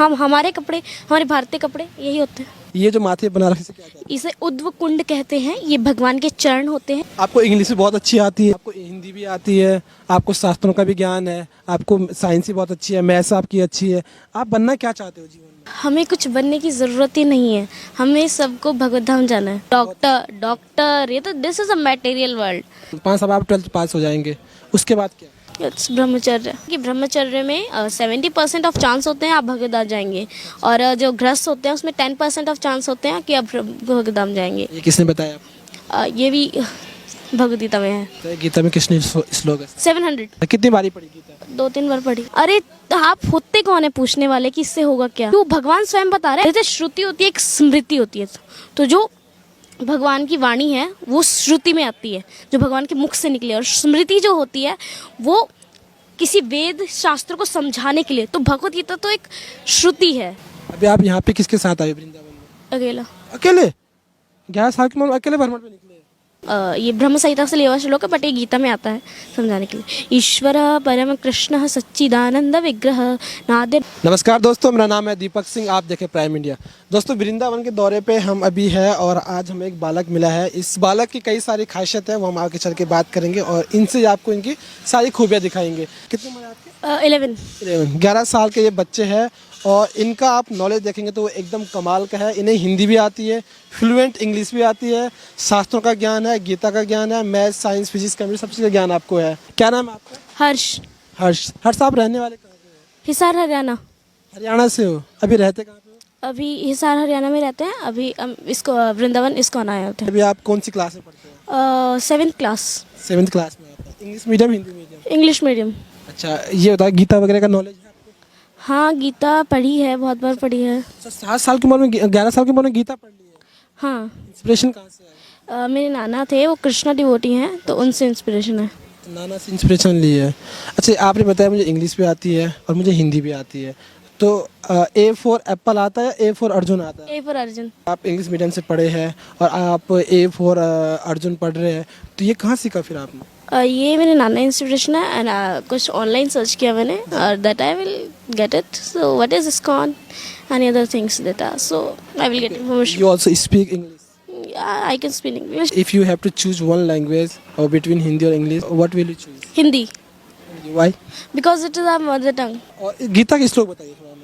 हम हमारे कपड़े, हमारे भारतीय कपड़े यही होते हैं। ये जो माथे बना रखे इसे क्या कहते हैं? इसे उद्व कुंड कहते हैं। ये भगवान के चरण होते हैं। आपको इंग्लिश भी बहुत अच्छी आती है, आपको हिंदी भी आती है, आपको शास्त्रों का भी ज्ञान है, आपको साइंस भी बहुत अच्छी है, मैथ्स आपकी अच्छी है। आप बनना क्या चाहते हो जीवन में? हमें कुछ बनने की ज़रूरत ही नहीं है। हमें सबको भगवत धाम जाना है। डॉक्टर ये तो this is a material world. 5 साल आप 12th पास हो जाएंगे, उसके बाद क्या? इट्स ब्रह्मचर्य। कि ब्रह्मचर्य में 70% ऑफ चांस होते हैं आप भगवत धाम जाएंगे, और जो गृहस्थ होते हैं उसमें 10% ऑफ चांस होते हैं कि आप भगवत धाम जाएंगे। ये किसने बताया आपको? ये भी भगवद गीता में है। तो गीता में किसने श्लोक है? 700 कितनी बारी पढ़ी गीता? 2-3 बार पढ़ी। अरे आप होते कौन है पूछने वाले कि इससे होगा क्या? तो भगवान स्वयं बता रहे हैं। जैसे श्रुति होती है, एक स्मृति होती है, तो जो भगवान की वाणी है वो श्रुति में आती है, जो भगवान के मुख से निकले, और स्मृति जो होती है वो किसी वेद शास्त्र को समझाने के लिए। तो भगवत गीता तो एक श्रुति है। अभी आप यहाँ पे किसके साथ आए वृंदावन में? अकेला। अकेले? 11 साल की उम्र में अकेले भ्रमण पे निकले? ये ब्रह्म संहिता से लिया हुआ श्लोक है, बट ये गीता में आता है समझाने के लिए। ईश्वर परम कृष्ण सच्चिदानंद विग्रह नादे। नमस्कार दोस्तों, मेरा नाम है दीपक सिंह, आप देखें प्राइम इंडिया। दोस्तों, वृंदावन के दौरे पे हम अभी है और आज हमें एक बालक मिला है। इस बालक की कई सारी खासियत है, वो हम आगे चल के बात करेंगे और इनसे आपको इनकी सारी खूबियाँ दिखाएंगे। कितनी उम्र है आपकी? 11। 11 साल के ये बच्चे हैं और इनका आप नॉलेज देखेंगे तो वो एकदम कमाल का है। इन्हें हिंदी भी आती है, फ्लुएंट इंग्लिश भी आती है, शास्त्रों का ज्ञान है, गीता का ज्ञान है, मैथ, साइंस, फिजिक्स, केमिस्ट्री, सब चीज़ का ज्ञान आपको है। क्या नाम है आपका? हर्ष। हर्ष आप रहने वाले कहाँ के हो? हिसार हरियाणा। हरियाणा से हो? अभी रहते कहाँ पे हो? अभी हिसार हरियाणा में रहते हैं। अभी इसको वृंदावन इसको आए होते हैं। अभी आप कौन सी क्लास में पढ़ते हो? 7th class. 7th क्लास में आता है। English medium, Hindi medium? English medium. अच्छा, ये बताओ गीता वगैरह का नॉलेज है आपको? हाँ, गीता पढ़ी है, बहुत बार पढ़ी है। अच्छा, 7 साल की उम्र में 11 साल की उम्र में गीता पढ़ ली है? हाँ। इंस्पिरेशन कहाँ से आया? मेरे नाना थे, वो कृष्णा डिवोटी हैं, तो उनसे इंस्पिरेशन है। नाना से इंस्पिरेशन ली है। अच्छा, आपने बताया मुझे इंग्लिश भी आती है और मुझे हिंदी भी आती है, तो A फॉर एप्पल आता है, A फॉर अर्जुन आता है? A for Arjun. आप इंग्लिश मीडियम से पढ़े हैं और आप A फॉर अर्जुन पढ़ रहे हैं, तो ये कहाँ सीखा फिर आपने? ये मेरे नाना इंस्पिरेशन है, एंड कुछ ऑनलाइन सर्च किया मैंने, और that I will get it. So what is ISKCON any other things that are, so I will get information. You also speak English? I can speak English. If you have to choose one language or between Hindi or English, what will you choose? Hindi, Why? because it is our mother tongue. और गीता के श्लोक बताइए थोड़ा हमें।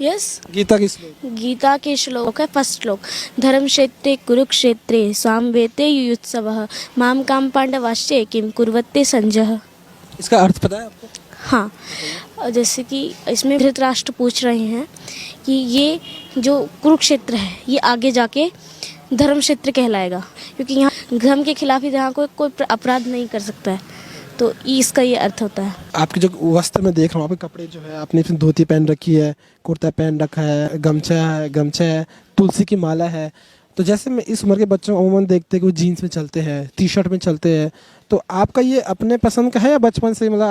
Yes. Gita के श्लोक। गीता के श्लोक है, फर्स्ट श्लोक। धर्मक्षेत्रे कुरुक्षेत्रे सामवेते युयुत्सवः माम काम पांडवाश्चे किम कुर्वते संजय। इसका अर्थ पता है आपको? हाँ, जैसे कि इसमें धृतराष्ट्र पूछ रहे हैं कि ये जो कुरुक्षेत्र है ये आगे जाके धर्म क्षेत्र कहलाएगा, क्योंकि यहाँ धर्म के खिलाफ ही यहाँ कोई अपराध नहीं कर सकता है, तो इसका ये अर्थ होता है। आपके जो वस्त्र में देख रहा हूँ, आपके कपड़े जो है, आपने इसमें धोती पहन रखी है, कुर्ता पहन रखा है, गमछा है, तुलसी की माला है। तो जैसे मैं इस उम्र के बच्चों को अमूमन देखते हैं कि वो जीन्स में चलते हैं, टी-शर्ट में चलते हैं, तो आपका ये अपने पसंद का है या बचपन से मतलब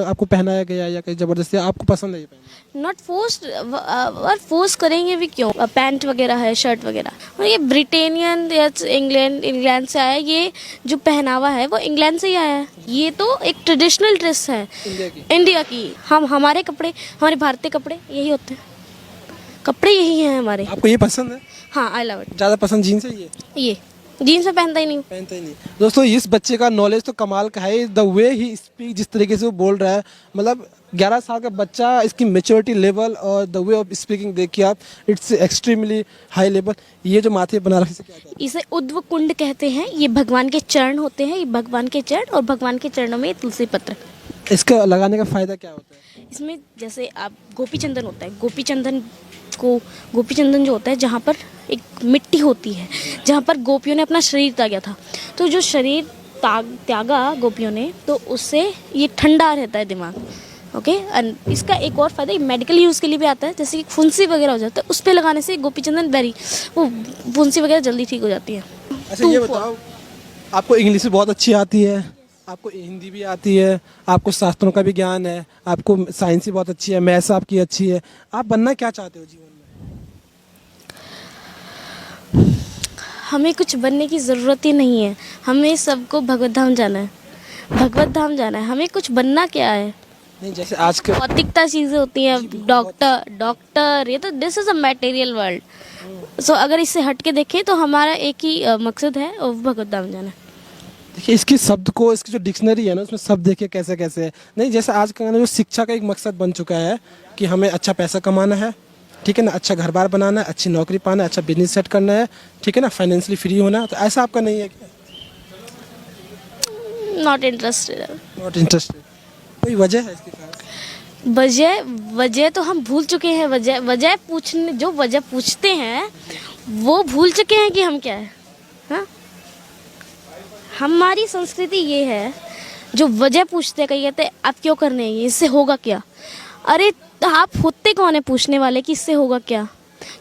आपको पहनाया गया या कहीं ज़बरदस्ती आपको पसंद है ये पहनना? नॉट फोर्स्ड, और फोर्स करेंगे भी क्यों? पैंट वगैरह है, शर्ट वगैरह, और ये ब्रिटेनियन या इंग्लैंड से आया। ये जो पहनावा है वो इंग्लैंड से ही आया है। ये तो एक ट्रेडिशनल ड्रेस है इंडिया की। हम हमारे कपड़े, हमारे भारतीय कपड़े यही होते हैं, कपड़े यही हैं हमारे। आपको ये पसंद है? हाँ, आई लव इट। ज़्यादा पसंद जीन्स है? ये जीन्स में पहनता ही नहीं। दोस्तों, इस बच्चे का नॉलेज तो कमाल का है। द वे ही स्पीक, जिस तरीके से वो बोल रहा है, मतलब 11 साल का बच्चा, इसकी मेच्योरिटी लेवल और द वे ऑफ स्पीकिंग देखिए आप, इट्स एक्सट्रीमली हाई लेवल। ये जो माथे बना रखे क्या है? इसे उद्व कुंड कहते हैं। ये भगवान के चरण होते हैं, ये भगवान के चरण, और भगवान के चरणों में तुलसी पत्र। इसका लगाने का फायदा क्या होता है? इसमें जैसे आप गोपी चंदन होता है, गोपी चंदन जो होता है, जहाँ पर एक मिट्टी होती है, जहाँ पर गोपियों ने अपना शरीर त्यागा था, तो जो शरीर त्यागा गोपियों ने, तो उससे ये ठंडा रहता है दिमाग। ओके, एंड इसका एक और फायदा मेडिकल यूज़ के लिए भी आता है, जैसे कि फुंसी वगैरह हो जाता है, उस पर लगाने से गोपी चंदन वो फुंसी वगैरह जल्दी ठीक हो जाती है। अच्छा, ये बताओ, आपको इंग्लिश भी बहुत अच्छी आती है, आपको हिंदी भी आती है, आपको शास्त्रों का भी ज्ञान है, आपको साइंस भी बहुत अच्छी है, मैथ्स आपकी अच्छी है। आप बनना क्या चाहते हो जीवन में? हमें कुछ बनने की ज़रूरत ही नहीं है। हमें सबको भगवत धाम जाना है, भगवत धाम जाना है। हमें कुछ बनना क्या है? नहीं जैसे आज के भौतिकता चीज़ें होती हैं, डॉक्टर ये तो this is a material world. So अगर इससे हट के देखें तो हमारा एक ही मकसद है और भगवत धाम जाना। देखिए इसकी शब्द को, इसकी जो डिक्शनरी है ना उसमें शब्द देखिए कैसे कैसे है। नहीं जैसे आज का जो शिक्षा का एक मकसद बन चुका है कि हमें अच्छा पैसा कमाना है, ठीक है ना, अच्छा घर बार बनाना है, अच्छी नौकरी पाना है, अच्छा बिजनेस सेट करना है, ठीक है ना, फाइनेंशियली फ्री होना है, तो ऐसा आपका नहीं है क्या? Not interested. Not interested. कोई वजह है इसके पास? वजह तो हम भूल चुके हैं। वजह पूछने, जो वजह पूछते हैं वो भूल चुके हैं कि हम क्या है। हाँ, हमारी संस्कृति ये है, जो वजह पूछते हैं, कहीं कहते हैं आप क्यों करने हैं ये, इससे होगा क्या। अरे आप होते कौन है पूछने वाले कि इससे होगा क्या?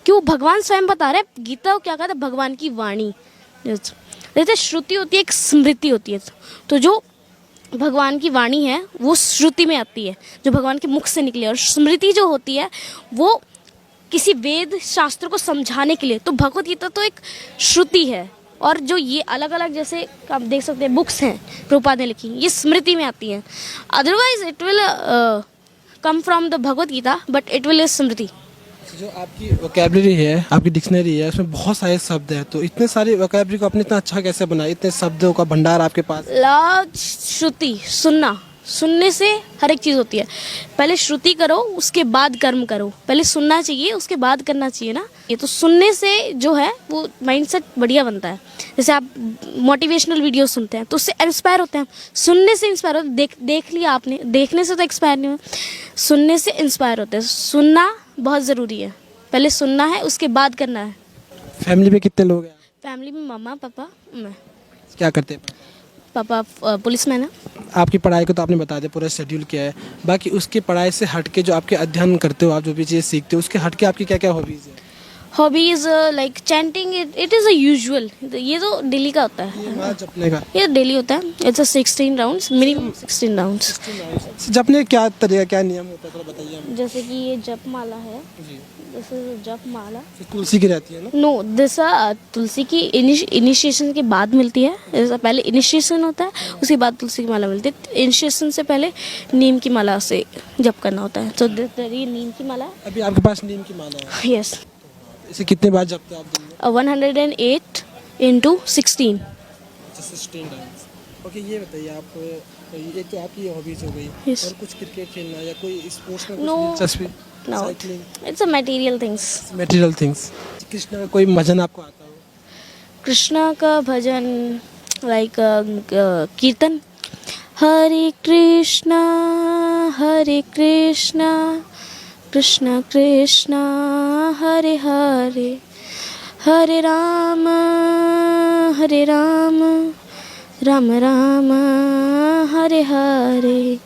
क्यों भगवान स्वयं बता रहे हैं। गीता को क्या कहता है? भगवान की वाणी। जैसे श्रुति होती है, एक स्मृति होती है। तो जो भगवान की वाणी है वो श्रुति में आती है, जो भगवान के मुख से निकले, और स्मृति जो होती है वो किसी वेद शास्त्र को समझाने के लिए। तो भगवत गीता तो एक श्रुति है, और जो ये अलग अलग जैसे आप देख सकते हैं बुक्स हैं प्रभुपाद ने लिखी, ये स्मृति में आती हैं। Otherwise it will come from the Bhagavad Gita, but it will smriti. जो आपकी वोकेबलरी है, आपकी डिक्शनरी है, उसमें बहुत सारे शब्द हैं, तो इतने सारे वोकेबलरी को आपने इतना अच्छा कैसे बनाया? इतने शब्दों का भंडार आपके पास। श्रुति, सुनना, सुनने से हर एक चीज़ होती है। पहले श्रुति करो, उसके बाद कर्म करो। पहले सुनना चाहिए, उसके बाद करना चाहिए ना। ये तो सुनने से जो है वो माइंडसेट बढ़िया बनता है। जैसे आप मोटिवेशनल वीडियो सुनते हैं तो उससे इंस्पायर होते हैं। सुनने से इंस्पायर होते हैं। देख लिया आपने, देखने से तो एक्सपायर नहीं हुआ, सुनने से इंस्पायर होते हैं। सुनना बहुत ज़रूरी है। पहले सुनना है, उसके बाद करना है। फैमिली में कितने लोग हैं? फैमिली में मम्मा, पापा, मैं। क्या करते हैं? पापा पुलिस मैन है। आपकी पढ़ाई को तो आपने बता दिया, पूरा शेड्यूल क्या है। बाकी उसकी पढ़ाई से हट के जो आपके अध्ययन करते हो, आप जो भी चीज़ सीखते हो, उसके हट के आपकी क्या क्या हॉबीज़ है? Hobbies like chanting, it is a usual. ये तो डेली का होता है, माला जपने का। ये डेली होता है। It's a 16 rounds, minimum 16 rounds. जपने क्या तरीका, क्या नियम होता है, थोड़ा बताइए हमें। जैसे कि ये जप माला है, जी। दिस इज जप माला। तुलसी की रहती है ना? नो, दिस तुलसी की इनिशिएशन के बाद मिलती है। जैसा पहले इनिशिएशन होता है, उसके बाद तुलसी की माला मिलती है। इनिशिएशन से पहले नीम की माला से जप करना होता है। तो ये नीम की माला है। अभी आपके पास नीम की माला है? यस। इसे कितने बार जपते हो आप दिन में? 108 into 16। 16 टाइम्स। ओके, ये बताइए आप, एक तो आपकी हॉबीज हो गई, Yes. और कुछ क्रिकेट खेलना या कोई स्पोर्ट्स में No. कुछ दिलचस्पी? No, cycling, it's a material things। Material things. Krishna का कोई भजन आपको आता हो? कृष्णा का भजन लाइक कीर्तन। हरे कृष्णा कृष्ण कृष्णा हरे हरे, हरे राम राम राम हरे हरे।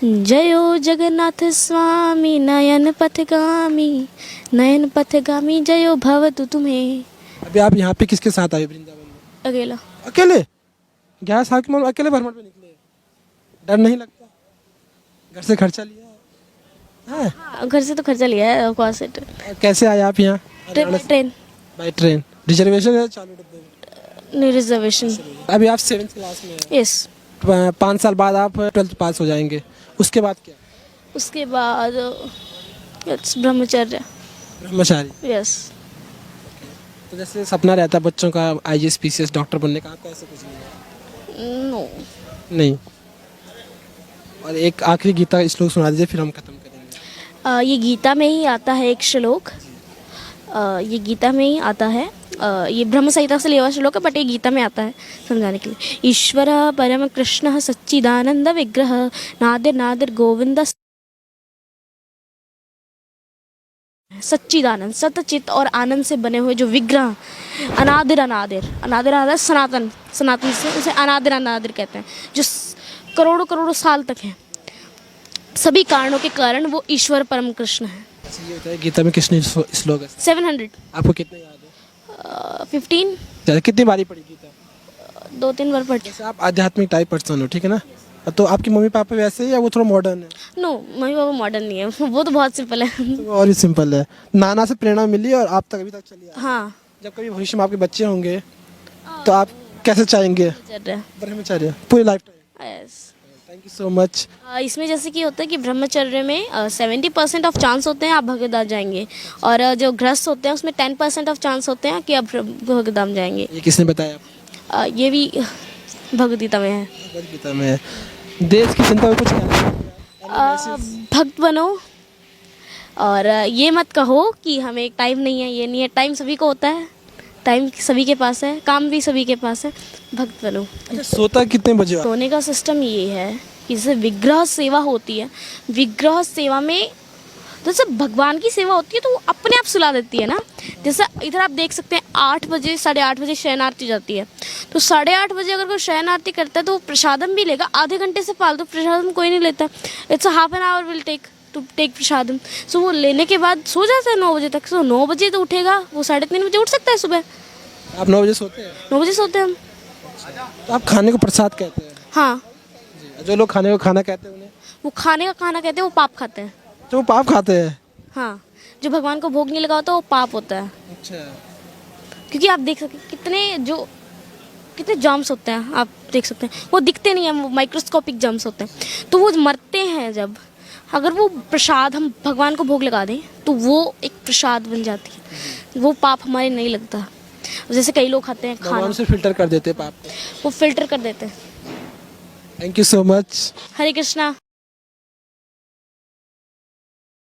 जयो जगन्नाथ स्वामी नयन पथगामी जयो भवतु तुम्हें। अभी आप यहाँ पे किसके साथ आए वृंदावन में? अकेला। अकेले? 11 साल की उम्र में अकेले भ्रमण पे निकले? डर नहीं लगता? घर से खर्चा लिया है? हाँ, घर से तो खर्चा लिया है, ऑफ इट। कैसे आए आप यहाँ? ट्रेन। By train. रिजर्वेशन है चालू डब्बे में? No reservation. अभी आप 7th क्लास में हैं। यस। 5 साल बाद आप 12th पास हो जाएंगे, उसके बाद क्या? उसके बाद इट्स ब्रह्मचर्य। ब्रह्मचारी। यस। तो जैसे सपना रहता है बच्चों का IAS PCS डॉक्टर बनने का, आपका ऐसा कुछ नहीं है? नो। नहीं। और एक आखिरी गीता का श्लोक सुना दीजिए, फिर हम खत्म करेंगे। ये गीता में ही आता है एक श्लोक। ये गीता में ही आता है। ये ब्रह्म संहिता से लिया हुआ श्लोक है, बट ये गीता में आता है समझाने के लिए। ईश्वर परम कृष्ण सच्चिदानंद विग्रह नादिर गोविंद सच्चिदानंद, सतचित और आनंद से बने हुए जो विग्रह, अनादिर सनातन से उसे अनादिर कहते हैं, जो करोड़ों साल तक है। सभी कारणों के कारण वो ईश्वर परम कृष्ण है। ये होता है गीता में कितने श्लोक है? 700। आपको कितने याद है? 15। ज़्यादा कितनी बारी पढ़ी गीता? 2-3 बार पढ़ी। जैसे आप आध्यात्मिक टाइप पर्सन हो, ठीक है ना, तो आपके मम्मी पापा वैसे ही या वो थोड़ा मॉडर्न है? नो, मम्मी पापा मॉडर्न नहीं है, वो तो बहुत सिंपल है। तो वो और भी सिंपल है। नाना से प्रेरणा मिली और आप तक अभी तक चली आ रही है। हाँ। जब कभी भविष्य में आपके बच्चे होंगे तो आप कैसे चाहेंगे? चल रहा है। ब्रह्मचर्य पूरी life time? Yes. Thank you so much. इसमें जैसे कि होता है कि ब्रह्मचर्य में 70% ऑफ चांस होते हैं आप भगवद्धाम जाएंगे, और जो गृहस्थ होते हैं उसमें 10% ऑफ चांस होते हैं कि आप भगवद्धाम जाएंगे। ये किसने बताया आपको? ये भी भगवद्गीता में है। भगवद गीता में है। देश की जनता को कुछ कहना चाहोगे आप? भक्त बनो, और ये मत कहो कि हमें टाइम नहीं है, ये नहीं है। टाइम सभी को होता है, टाइम सभी के पास है, काम भी सभी के पास है। भक्त बनो। अच्छा, सोता कितने बजे हो आप? सोने का सिस्टम ये है कि जैसे विग्रह सेवा होती है, विग्रह सेवा में जैसे भगवान की सेवा होती है तो वो अपने आप सुला देती है ना। जैसे इधर आप देख सकते हैं 8 बजे 8:30 बजे शयन आरती जाती है, तो 8:30 बजे अगर कोई शयन आरती करता है तो वो प्रसादम भी लेगा। आधे घंटे से फालतू प्रसादम कोई नहीं लेता। It's half an hour will take to take prasadam. So वो लेने के बाद सो जाता है 9 बजे तक। सो 9 बजे तो उठेगा, वो 3:30 बजे उठ सकता है सुबह। आप 9 बजे सोते हैं? 9 बजे सोते हैं हम। तो आप खाने को प्रसाद कहते हैं? हाँ, जो लोग खाने को खाना कहते हैं उन्हें? वो खाने का खाना कहते हैं, वो पाप खाते हैं। तो वो पाप खाते हैं? हाँ, जो भगवान को भोग नहीं लगा होता वो पाप होता है। अच्छा। क्योंकि आप देख सकते हैं कितने जर्म्स होते हैं, आप देख सकते हैं। वो दिखते नहीं हैं, वो माइक्रोस्कोपिक जर्म्स होते हैं। तो वो मरते हैं जब, अगर वो प्रसाद हम भगवान को भोग लगा दें तो वो एक प्रसाद बन जाती है, वो पाप हमारे नहीं लगता। जैसे कई लोग खाते हैं खाना, भगवान से फिल्टर कर देते हैं पाप को। वो फिल्टर कर देते हैं। Thank you so much. Hare Krishna.